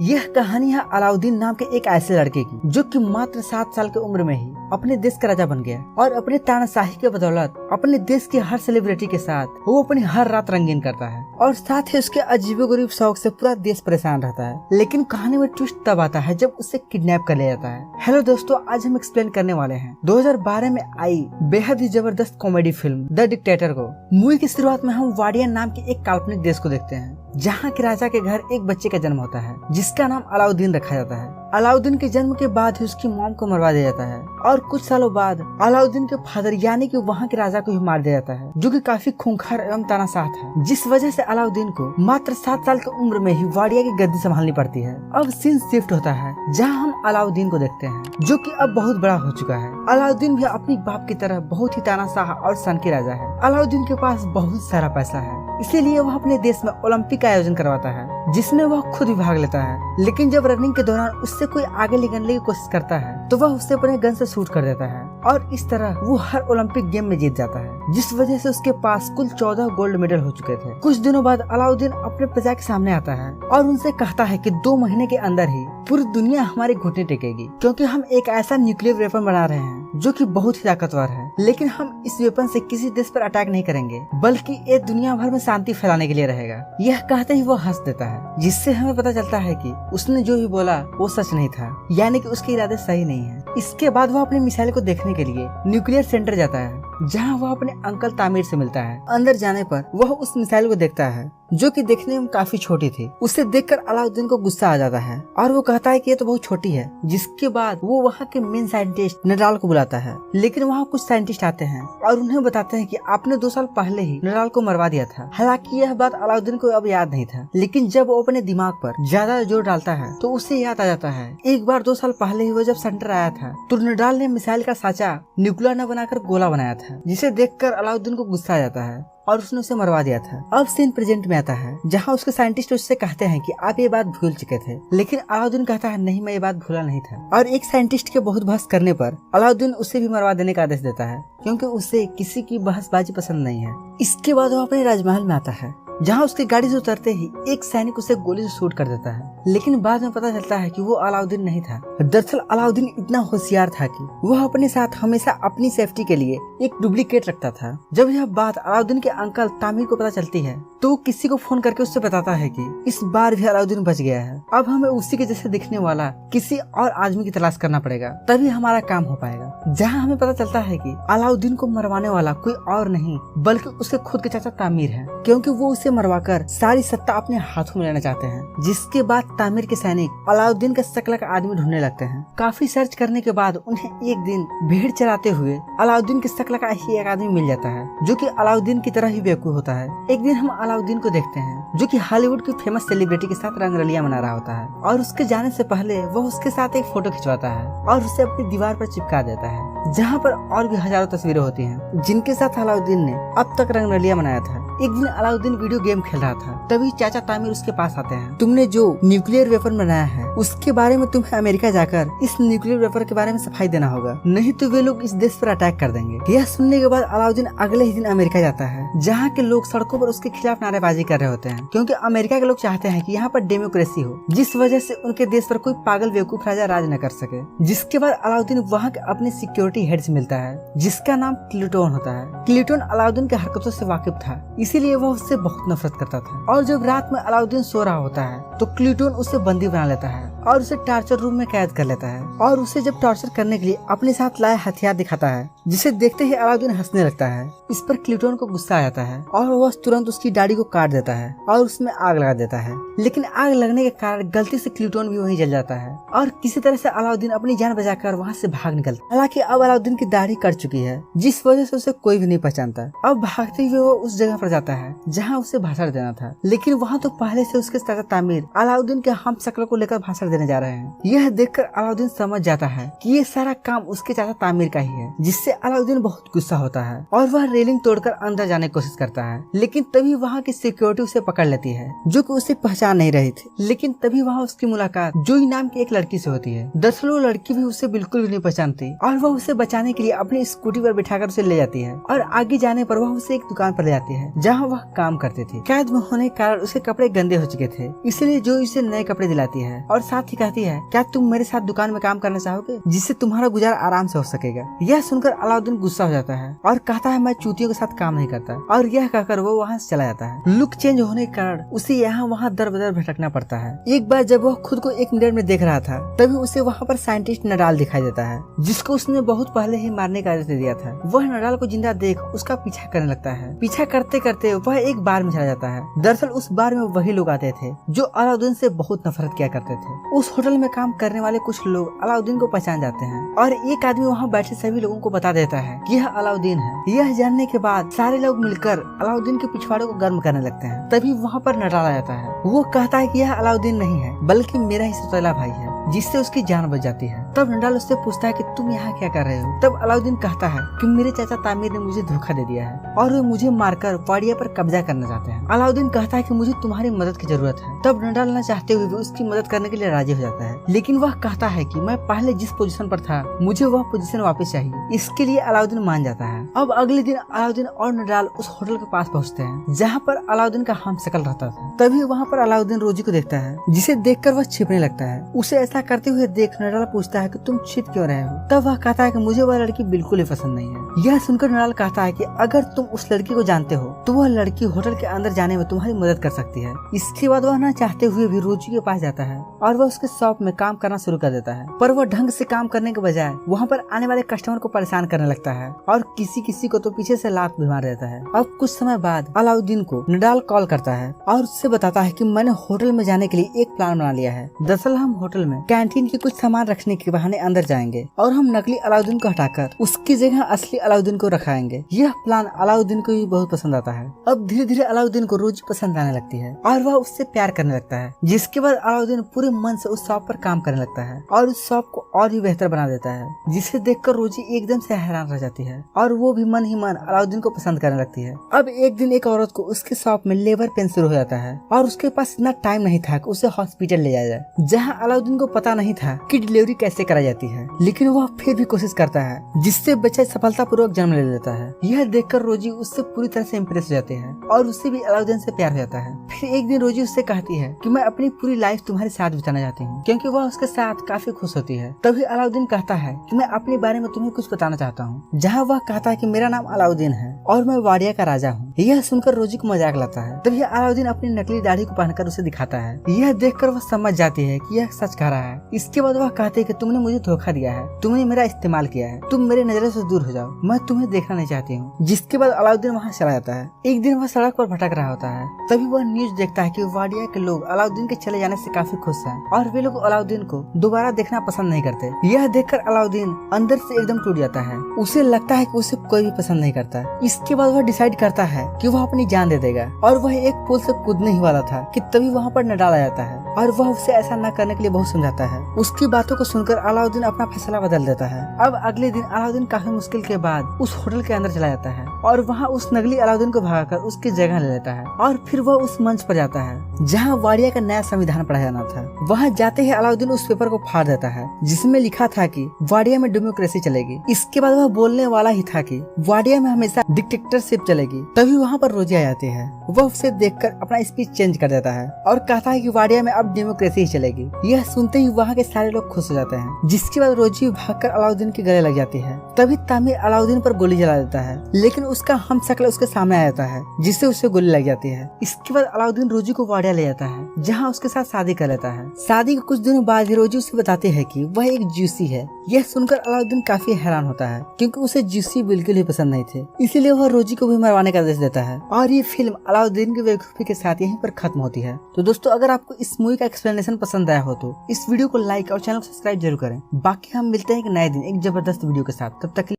यह कहानी है अलाउद्दीन नाम के एक ऐसे लड़के की जो कि मात्र 7 साल की उम्र में ही अपने देश का राजा बन गया और अपने तानाशाही के बदौलत अपने देश की हर सेलिब्रिटी के साथ वो अपनी हर रात रंगीन करता है और साथ ही उसके अजीबोगरीब शौक से पूरा देश परेशान रहता है। लेकिन कहानी में ट्विस्ट तब आता है जब उसे किडनैप कर लिया जाता है। हेलो दोस्तों, आज हम एक्सप्लेन करने वाले हैं 2012 में आई बेहद ही जबरदस्त कॉमेडी फिल्म द डिक्टेटर को। मूवी की शुरुआत में हम वाडिया नाम के एक काल्पनिक देश को देखते हैं जहाँ के राजा के घर एक बच्चे का जन्म होता है जिसका नाम अलाउद्दीन रखा जाता है। अलाउद्दीन के जन्म के बाद ही उसकी मॉम को मरवा दिया जाता है और कुछ सालों बाद अलाउद्दीन के फादर यानी कि वहाँ के राजा को भी मार दिया जाता है जो कि काफी खूंखार एवं तानाशाह था, जिस वजह से अलाउद्दीन को मात्र 7 साल की उम्र में ही वाडिया की गद्दी संभालनी पड़ती है। अब सीन शिफ्ट होता है जहाँ हम अलाउद्दीन को देखते हैं जो कि अब बहुत बड़ा हो चुका है। अलाउद्दीन भी अपनी बाप की तरह बहुत ही तानाशाह और सन की राजा है। अलाउद्दीन के पास बहुत सारा पैसा है, इसीलिए वह अपने देश में ओलंपिक का आयोजन करवाता है जिसमें वह खुद भी भाग लेता है। लेकिन जब रनिंग के दौरान उससे कोई आगे निकलने की कोशिश करता है तो वह उसे अपने गन से शूट कर देता है और इस तरह वो हर ओलंपिक गेम में जीत जाता है, जिस वजह से उसके पास कुल 14 गोल्ड मेडल हो चुके थे। कुछ दिनों बाद अलाउद्दीन अपने प्रजा के सामने आता है और उनसे कहता है कि 2 महीने के अंदर ही पूरी दुनिया हमारे घुटने टेकेगी क्योंकि हम एक ऐसा न्यूक्लियर वेपन बना रहे हैं जो कि बहुत ही ताकतवर है। लेकिन हम इस वेपन से किसी देश पर अटैक नहीं करेंगे बल्कि ये दुनिया भर में शांति फैलाने के लिए रहेगा। यह कहते ही वो हंस देता है जिससे हमें पता चलता है कि उसने जो भी बोला वो सच नहीं था, यानी कि उसके इरादे सही नहीं है। इसके बाद वह अपनी मिसाइल को देखने के लिए न्यूक्लियर सेंटर जाता है जहाँ वह अपने अंकल तामिर से मिलता है। अंदर जाने पर वह उस मिसाइल को देखता है जो कि देखने में काफी छोटी थी। उसे देखकर अलाउद्दीन को गुस्सा आ जाता है और वो कहता है कि ये तो बहुत छोटी है। जिसके बाद वो वहाँ के मेन साइंटिस्ट नडाल को बुलाता है, लेकिन वहाँ कुछ साइंटिस्ट आते हैं और उन्हें बताते हैं कि आपने 2 साल पहले ही नडाल को मरवा दिया था। हालांकि यह बात अलाउद्दीन को अब याद नहीं था, लेकिन जब वो अपने दिमाग पर ज्यादा जोर डालता है तो उसे याद आ जाता है एक बार 2 साल पहले ही वो जब सेंटर आया था तो नडाल ने मिसाइल का साचा न्यूक्लियर न बनाकर गोला बनाया था, जिसे देखकर अलाउद्दीन को गुस्सा आ जाता है और उसने उसे मरवा दिया था। अब सीन प्रेजेंट में आता है जहाँ उसके साइंटिस्ट उससे कहते हैं कि आप ये बात भूल चुके थे, लेकिन अलाउद्दीन कहता है नहीं, मैं ये बात भूला नहीं था। और एक साइंटिस्ट के बहुत बहस करने पर अलाउद्दीन उसे भी मरवा देने का आदेश देता है क्योंकि उसे किसी की बहसबाजी पसंद नहीं है। इसके बाद वो अपने राजमहल में आता है जहाँ उसकी गाड़ी से उतरते ही एक सैनिक उसे गोली से शूट कर देता है, लेकिन बाद में पता चलता है कि वो अलाउद्दीन नहीं था। दरअसल अलाउद्दीन इतना होशियार था कि वह अपने साथ हमेशा अपनी सेफ्टी के लिए एक डुप्लीकेट रखता था। जब यह बात अलाउद्दीन के अंकल तामिर को पता चलती है तो किसी को फोन करके उससे बताता है कि इस बार भी अलाउद्दीन बच गया है। अब हमें उसी के जैसे दिखने वाला किसी और आदमी की तलाश करना पड़ेगा, तभी हमारा काम हो पाएगा। जहाँ हमें पता चलता है कि अलाउद्दीन को मरवाने वाला कोई और नहीं बल्कि उसके खुद के चाचा तामिर है, क्योंकि वो उसे मरवाकर सारी सत्ता अपने हाथों में लेना चाहते हैं। जिसके बाद तामिर के सैनिक अलाउद्दीन का शक्ल का आदमी ढूंढने लगते हैं। काफी सर्च करने के बाद उन्हें एक दिन भेड़ चराते हुए अलाउद्दीन के शक्ल का ही एक आदमी मिल जाता है जो कि अलाउद्दीन की तरह ही बेवकूफ होता है। एक दिन हम अलाउद्दीन को देखते हैं जो कि हॉलीवुड की फेमस सेलिब्रिटी के साथ रंगरलिया मना रहा होता है और उसके जाने से पहले वह उसके साथ एक फोटो खिंचवाता है और उसे अपनी दीवार पर चिपका देता है, जहाँ पर और भी हजारों तस्वीरें होती हैं जिनके साथ अलाउद्दीन ने अब तक रंगरलिया मनाया था। एक दिन अलाउद्दीन वीडियो गेम खेल रहा था, तभी चाचा तामिर उसके पास आते हैं। तुमने जो न्यूक्लियर वेपन बनाया है उसके बारे में तुम्हें अमेरिका जाकर इस न्यूक्लियर वेपन के बारे में सफाई देना होगा, नहीं तो वे लोग इस देश पर अटैक कर देंगे। यह सुनने के बाद अलाउद्दीन अगले ही दिन अमेरिका जाता है जहाँ के लोग सड़कों पर उसके खिलाफ नारेबाजी कर रहे होते हैं क्योंकि अमेरिका के लोग चाहते हैं कि यहाँ पर डेमोक्रेसी हो, जिस वजह से उनके देश पर कोई पागल बेवकूफ राजा राज न कर सके। जिसके बाद अलाउद्दीन वहाँ के अपने सिक्योरिटी हेड से मिलता है जिसका नाम क्लिटोन होता है। क्लिटोन अलाउद्दीन के हरकतों से वाकिफ था, इसीलिए वह उससे बहुत नफरत करता था। और जब रात में अलाउद्दीन सो रहा होता है तो क्लिटोन उसे बंदी बना लेता है और उसे टॉर्चर रूम में कैद कर लेता है और उसे जब टॉर्चर करने के लिए अपने साथ लाए हथियार दिखाता है, जिसे देखते ही अलाउद्दीन हंसने लगता है। इस पर क्लिटोन को गुस्सा आ जाता है और वह तुरंत उसकी दाढ़ी को काट देता है और उसमें आग लगा देता है। लेकिन आग लगने के कारण गलती से क्लिटोन भी वहीं जल जाता है और किसी तरह से अलाउद्दीन अपनी जान बचाकर वहाँ से भाग निकलता है। हालांकि अब अलाउद्दीन की दाढ़ी कट चुकी है, जिस वजह से उसे कोई भी नहीं पहचानता। अब भागते हुए वो उस जगह पर जाता है जहाँ उसे भाषण देना था, लेकिन वहाँ तो पहले से उसके चाचा तामिर अलाउद्दीन के हम शक्ल को लेकर भाषण आंसर देने जा रहे हैं। यह देखकर अलाउद्दीन समझ जाता है कि ये सारा काम उसके चाचा तामिर का ही है, जिससे अलाउद्दीन बहुत गुस्सा होता है और वह रेलिंग तोड़कर अंदर जाने की कोशिश करता है। लेकिन तभी वहाँ की सिक्योरिटी उसे पकड़ लेती है, जो कि उसे पहचान नहीं रही थी। लेकिन तभी वहाँ उसकी मुलाकात जोई नाम की एक लड़की से होती है। दरअसल वो लड़की भी उसे बिल्कुल भी नहीं पहचानती और वह उसे बचाने के लिए अपनी स्कूटी पर बिठाकर उसे ले जाती है और आगे जाने पर वह उसे एक दुकान पर ले जाती है जहाँ वह काम करते थे। कैद में होने के कारण उसके कपड़े गंदे हो चुके थे, इसलिए जोई उसे नए कपड़े दिलाती है और साथ ही कहती है, क्या तुम मेरे साथ दुकान में काम करना चाहोगे, जिससे तुम्हारा गुजारा आराम से हो सकेगा। यह सुनकर अलाउद्दीन गुस्सा हो जाता है और कहता है, मैं चूतियों के साथ काम नहीं करता, और यह कहकर वो वहाँ से चला जाता है। लुक चेंज होने के कारण उसे यहाँ वहाँ दर बदर भटकना पड़ता है। एक बार जब वह खुद को एक मिरर में देख रहा था, तभी उसे वहाँ पर साइंटिस्ट नडाल दिखाई देता है, जिसको उसने बहुत पहले ही मारने का आदेश दे दिया था। वह नडाल को जिंदा देख उसका पीछा करने लगता है। पीछा करते करते वह एक बार में चला जाता है। दरअसल उस बार में वही लोग आते थे जो अलाउद्दीन से बहुत नफरत किया करते थे। उस होटल में काम करने वाले कुछ लोग अलाउद्दीन को पहचान जाते हैं और एक आदमी वहाँ बैठे सभी लोगों को बता देता है कि यह अलाउद्दीन है। यह जानने के बाद सारे लोग मिलकर अलाउद्दीन के पिछवाड़े को गर्म करने लगते हैं। तभी वहाँ पर नडाल आ जाता है। वो कहता है कि यह अलाउद्दीन नहीं है, बल्कि मेरा ही सौतेला भाई है, जिससे उसकी जान बच जाती है। तब नडाल उससे पूछता है कि तुम यहाँ क्या कर रहे हो। तब अलाउद्दीन कहता है कि मेरे चाचा तामिर ने मुझे धोखा दे दिया है और वे मुझे मारकर वाडिया पर कब्जा करना चाहते हैं। अलाउद्दीन कहता है कि मुझे तुम्हारी मदद की जरूरत है। तब नडाल न चाहते हुए भी उसकी मदद करने के लिए राजी हो जाता है, लेकिन वह कहता है कि मैं पहले जिस पोजीशन पर था मुझे वह पोजीशन वापस चाहिए। इसके लिए अलाउद्दीन मान जाता है। अब अगले दिन अलाउद्दीन और नडाल उस होटल के पास पहुँचते हैं जहाँ पर अलाउद्दीन का हमशक्ल रहता था। तभी वहाँ पर अलाउद्दीन रोजी को देखता है, जिसे देखकर वह छिपने लगता है। उसे ऐसा करते हुए देख नडाल पूछता है कि तुम छिप क्यों रहे हो। तब वह कहता है कि मुझे वह लड़की बिल्कुल ही पसंद नहीं है। यह सुनकर नडाल कहता है कि अगर तुम उस लड़की को जानते हो तो वह लड़की होटल के अंदर जाने में तुम्हारी मदद कर सकती है। इसके बाद वह न चाहते हुए भी रोजी के पास जाता है और वह उसके शॉप में काम करना शुरू कर देता है। पर वह ढंग से काम करने के बजाय वहाँ पर आने वाले कस्टमर को परेशान करने लगता है और किसी किसी को तो पीछे से लात भी मार देता है। अब कुछ समय बाद अलाउद्दीन को नडाल कॉल करता है और उससे बताता है कि मैंने होटल में जाने के लिए एक प्लान बना लिया है। दरअसल हम होटल में कैंटीन के कुछ सामान रखने के बहाने अंदर जाएंगे और हम नकली अलाउद्दीन को हटाकर उसकी जगह असली अलाउद्दीन को रखाएंगे। यह प्लान अलाउद्दीन को भी बहुत पसंद आता है। अब धीरे धीरे अलाउद्दीन को रोजी पसंद आने लगती है और वह उससे प्यार करने लगता है, जिसके बाद अलाउद्दीन पूरे मन से उस शॉप पर काम करने लगता है और उस शॉप को और भी बेहतर बना देता है, जिसे देखकर रोजी एकदम से हैरान रह जाती है और वो भी मन ही मन अलाउद्दीन को पसंद करने लगती है। अब एक दिन एक औरत को उसके शॉप में लेबर पेन शुरू हो जाता है और उसके पास इतना टाइम नहीं था कि उसे हॉस्पिटल ले जाया जाए, जहाँ अलाउद्दीन को पता नहीं था कि डिलीवरी कैसे कराई जाती है। लेकिन वह फिर भी कोशिश करता है, जिससे बच्चा सफलतापूर्वक जन्म ले लेता है। यह देखकर रोजी उससे पूरी तरह से इम्प्रेस हो जाती है और उससे भी अलाउद्दीन से प्यार हो जाता है। फिर एक दिन रोजी उससे कहती है कि मैं अपनी पूरी लाइफ तुम्हारे साथ बिताना चाहती हूँ, क्योंकि वह उसके साथ काफी खुश होती है। तभी अलाउद्दीन कहता है कि मैं अपने बारे में तुम्हें कुछ बताना चाहता हूँ, जहाँ वह कहता है कि मेरा नाम अलाउद्दीन है और मैं वाडिया का राजा हूँ। यह सुनकर रोजी को मजाक लगता है। तभी अलाउद्दीन अपनी नकली दाढ़ी को पहनकर उसे दिखाता है। यह देखकर वह समझ जाती है कि यह सच कह रहा है। इसके बाद वह कहते है कि तुमने मुझे धोखा दिया है, तुमने मेरा इस्तेमाल किया है, तुम मेरे नजरों से दूर हो जाओ, मैं तुम्हें देखना नहीं चाहती हूँ। जिसके बाद अलाउद्दीन वहाँ चला जाता है। एक दिन वह सड़क पर भटक रहा होता है, तभी वह न्यूज देखता है कि वाडिया के लोग अलाउद्दीन के चले जाने से काफी खुश हैं और वे लोग अलाउद्दीन को दोबारा देखना पसंद नहीं करते। यह देखकर अलाउद्दीन अंदर से एकदम टूट जाता है। उसे लगता है कि उसे कोई भी पसंद नहीं करता। इसके बाद वह डिसाइड करता है कि वह अपनी जान दे देगा और वह एक पुल से कूदने ही वाला था कि तभी वहाँ पर नडाल आ जाता है और वह उसे ऐसा न करने के लिए बहुत समझाता है। उसकी बातों को सुनकर अलाउद्दीन अपना फैसला बदल देता है। अब अगले दिन अलाउद्दीन काफी मुश्किल के बाद उस होटल के अंदर चला जाता है और वहाँ उस नकली अलाउद्दीन को भगाकर उसकी जगह ले लेता है और फिर वह उस मंच पर जाता है जहाँ वाडिया का नया संविधान पढ़ा जाना था। वहाँ जाते ही अलाउद्दीन उस पेपर को फाड़ देता है जिसमें लिखा था कि वाडिया में डेमोक्रेसी चलेगी। इसके बाद वह बोलने वाला ही था कि वाडिया में हमेशा डिक्टेटरशिप चलेगी। तभी वहाँ पर रोजी आ जाती है। वह उसे देखकर अपना स्पीच चेंज कर देता है और कहता है कि वाडिया में अब डेमोक्रेसी ही चलेगी। यह सुनते ही वहाँ के सारे लोग खुश हो जाते हैं। जिसके बाद रोजी भागकर अलाउद्दीन के गले लग जाती है। तभी तामिर अलाउद्दीन पर गोली चला देता है, लेकिन उसका हमशक्ल उसके सामने आ जाता है, जिससे उसे गोली लग जाती है। इसके बाद अलाउद्दीन रोजी को वाडिया ले जाता है, जहाँ उसके साथ शादी कर लेता है। शादी के कुछ दिनों बाद रोजी उसे बताती है कि वह एक ज्यूसी है। यह सुनकर अलाउद्दीन काफी हैरान होता है, क्योंकि उसे ज्यूसी बिल्कुल ही पसंद नहीं थे। इसीलिए वह रोजी को भी मरवाने का आदेश देता है और ये फिल्म अलाउद्दीन की बेवकूफी के साथ यहीं पर खत्म होती है। तो दोस्तों, अगर आपको इस मूवी का एक्सप्लेनेशन पसंद आया हो तो इस वीडियो को लाइक और चैनल को सब्सक्राइब जरूर करें। बाकी हम मिलते हैं एक नए दिन एक जबरदस्त वीडियो के साथ। तब तक